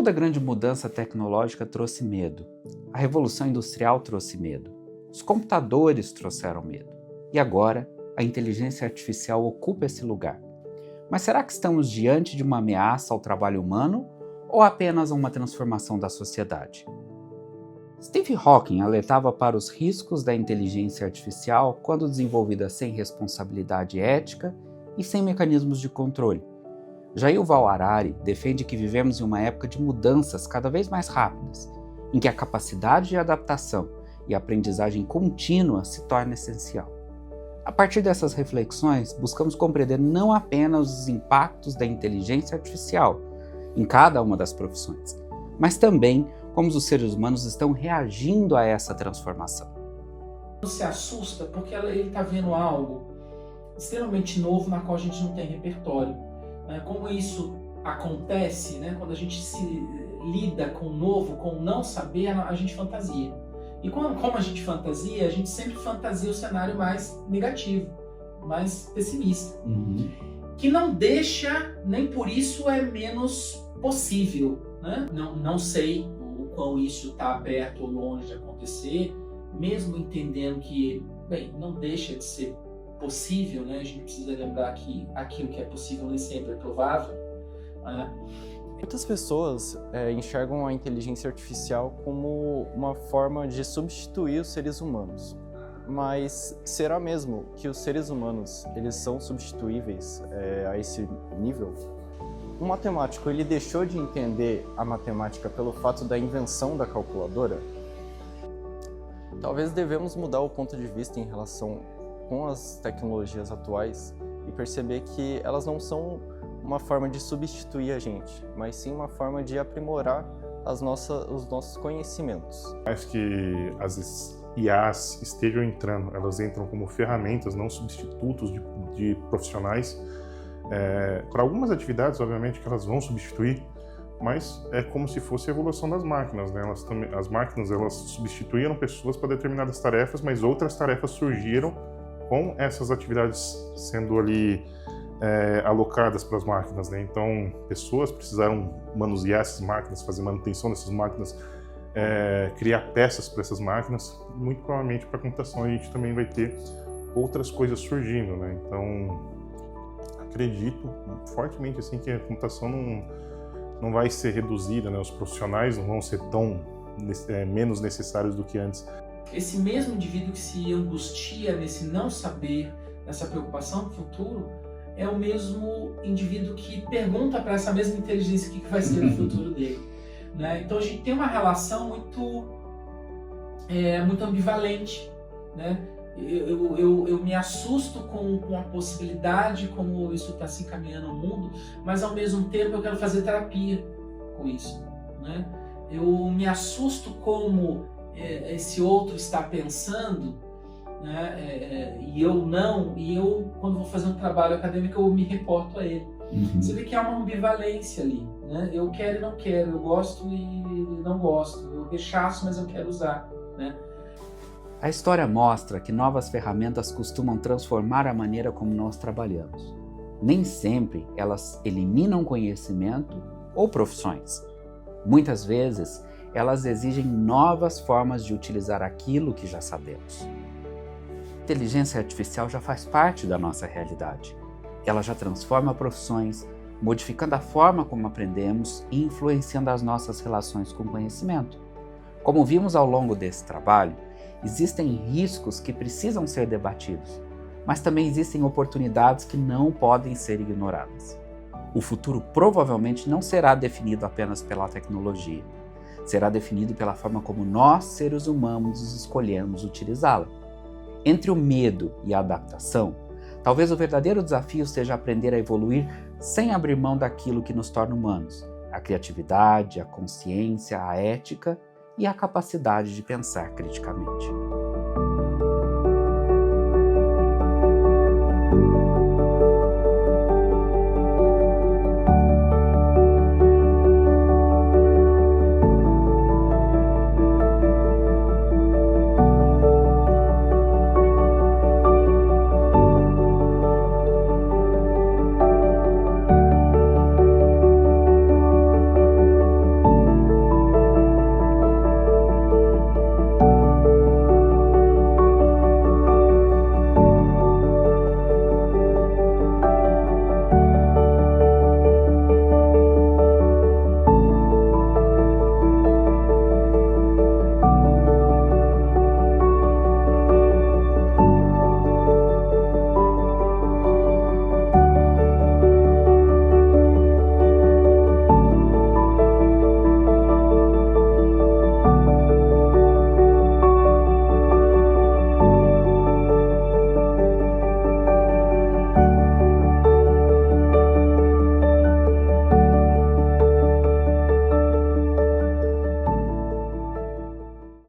Toda grande mudança tecnológica trouxe medo. A Revolução Industrial trouxe medo. Os computadores trouxeram medo. E agora, a inteligência artificial ocupa esse lugar. Mas será que estamos diante de uma ameaça ao trabalho humano ou apenas uma transformação da sociedade? Stephen Hawking alertava para os riscos da inteligência artificial quando desenvolvida sem responsabilidade ética e sem mecanismos de controle. Já Yuval Harari defende que vivemos em uma época de mudanças cada vez mais rápidas, em que a capacidade de adaptação e aprendizagem contínua se torna essencial. A partir dessas reflexões, buscamos compreender não apenas os impactos da inteligência artificial em cada uma das profissões, mas também como os seres humanos estão reagindo a essa transformação. Se assusta porque ele está vendo algo extremamente novo na qual a gente não tem repertório. Como isso acontece, quando a gente se lida com o novo, com o não saber, a gente fantasia. E como a gente fantasia, a gente sempre fantasia o cenário mais negativo, mais pessimista. Que não deixa, nem por isso é menos possível. Não sei o quão isso está perto ou longe de acontecer, mesmo entendendo que, não deixa de ser possível, A gente precisa lembrar que aquilo que é possível nem sempre é provável. Muitas pessoas enxergam a inteligência artificial como uma forma de substituir os seres humanos. Mas será mesmo que os seres humanos eles são substituíveis a esse nível? Um matemático ele deixou de entender a matemática pelo fato da invenção da calculadora? Talvez devemos mudar o ponto de vista em relação com as tecnologias atuais e perceber que elas não são uma forma de substituir a gente, mas sim uma forma de aprimorar os nossos conhecimentos. Acho que as IAs estejam entrando, elas entram como ferramentas, não substitutos de profissionais. Para algumas atividades, obviamente, que elas vão substituir, mas é como se fosse a evolução das máquinas, as máquinas elas substituíram pessoas para determinadas tarefas, mas outras tarefas surgiram com essas atividades sendo ali alocadas para as máquinas, Então, pessoas precisaram manusear essas máquinas, fazer manutenção dessas máquinas, criar peças para essas máquinas. Muito provavelmente para a computação a gente também vai ter outras coisas surgindo, Então, acredito fortemente assim que a computação não vai ser reduzida, Os profissionais não vão ser tão menos necessários do que antes. Esse mesmo indivíduo que se angustia nesse não saber, nessa preocupação com o futuro, é o mesmo indivíduo que pergunta para essa mesma inteligência o que vai ser o futuro dele. Então a gente tem uma relação muito ambivalente. Eu me assusto com a possibilidade como isso está se encaminhando no mundo, mas ao mesmo tempo eu quero fazer terapia com isso. Eu me assusto como esse outro está pensando, e eu quando vou fazer um trabalho acadêmico eu me reporto a ele. Você vê que há uma ambivalência ali, Eu quero e não quero, eu gosto e não gosto, eu rechaço, mas eu quero usar, A história mostra que novas ferramentas costumam transformar a maneira como nós trabalhamos. Nem sempre elas eliminam conhecimento ou profissões. Muitas vezes, elas exigem novas formas de utilizar aquilo que já sabemos. A inteligência artificial já faz parte da nossa realidade. Ela já transforma profissões, modificando a forma como aprendemos e influenciando as nossas relações com o conhecimento. Como vimos ao longo desse trabalho, existem riscos que precisam ser debatidos, mas também existem oportunidades que não podem ser ignoradas. O futuro provavelmente não será definido apenas pela tecnologia. Será definido pela forma como nós, seres humanos, escolhemos utilizá-la. Entre o medo e a adaptação, talvez o verdadeiro desafio seja aprender a evoluir sem abrir mão daquilo que nos torna humanos: a criatividade, a consciência, a ética e a capacidade de pensar criticamente.